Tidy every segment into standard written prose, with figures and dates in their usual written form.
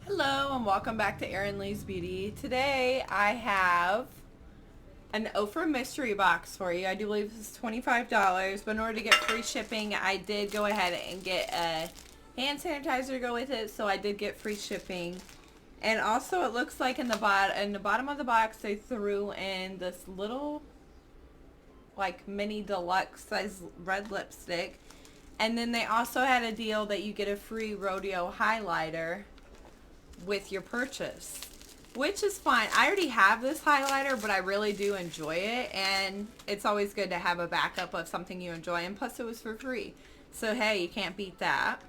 Hello and welcome back to Erin Lee's Beauty. Today I have an Ofra mystery box for you. I do believe this is $25, but in order to get free shipping, I did go ahead and get a hand sanitizer to go with it, so I did get free shipping. And also it looks like in the bottom of the box they threw in this little like mini deluxe size red lipstick. And then they also had a deal that you get a free Rodeo Highlighter with your purchase, which is fine. I already have this highlighter, but I really do enjoy it, and it's always good to have a backup of something you enjoy, and plus it was for free, so hey, you can't beat that.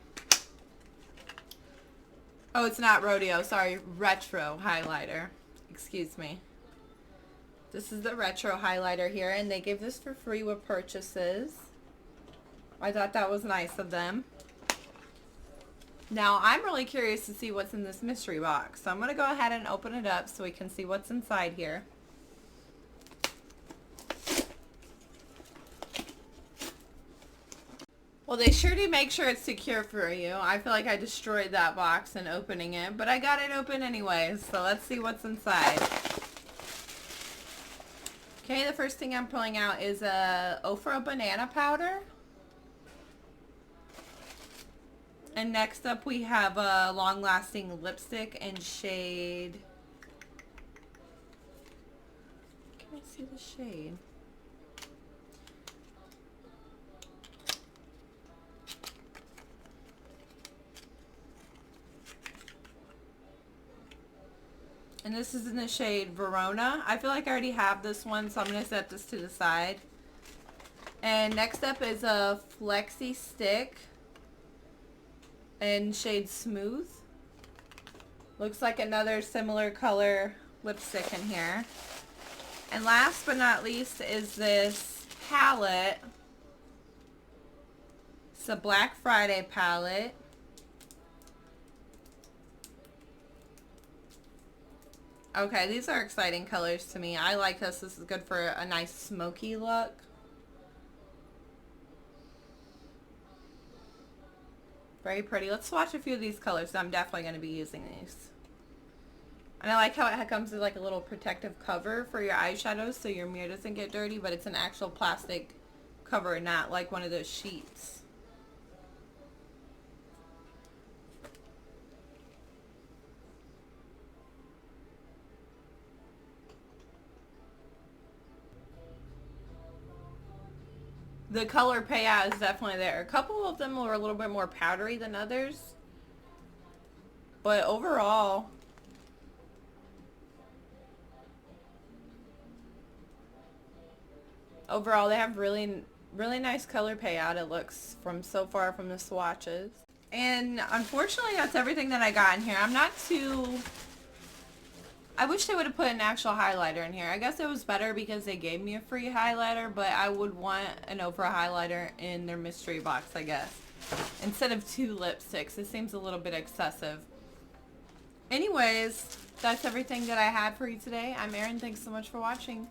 Oh, it's not Rodeo, sorry, Retro Highlighter, excuse me. This is the Retro Highlighter here, and they give this for free with purchases. I thought that was nice of them. Now, I'm really curious to see what's in this mystery box, so I'm going to go ahead and open it up so we can see what's inside here. Well, they sure do make sure it's secure for you. I feel like I destroyed that box in opening it, but I got it open anyways, so let's see what's inside. Okay, the first thing I'm pulling out is a Ofra banana powder. And next up we have a long-lasting lipstick in shade... Can I see the shade? And this is in the shade Verona. I feel like I already have this one, so I'm going to set this to the side. And next up is a Flexi Stick in shade Smooth. Looks like another similar color lipstick in here. And last but not least is this palette. It's a Black Friday palette. Okay, these are exciting colors to me. I like this. This is good for a nice smoky look. Very pretty. Let's swatch a few of these colors. I'm definitely going to be using these. And I like how it comes with like a little protective cover for your eyeshadows so your mirror doesn't get dirty, but it's an actual plastic cover, not like one of those sheets. The color payout is definitely there. A couple of them were a little bit more powdery than others, but overall they have really nice color payout. It looks from so far from the swatches. And unfortunately that's everything that I got in here. I wish they would have put an actual highlighter in here. I guess it was better because they gave me a free highlighter, but I would want an Ofra highlighter in their mystery box, I guess. Instead of 2 lipsticks. It seems a little bit excessive. Anyways, that's everything that I had for you today. I'm Erin. Thanks so much for watching.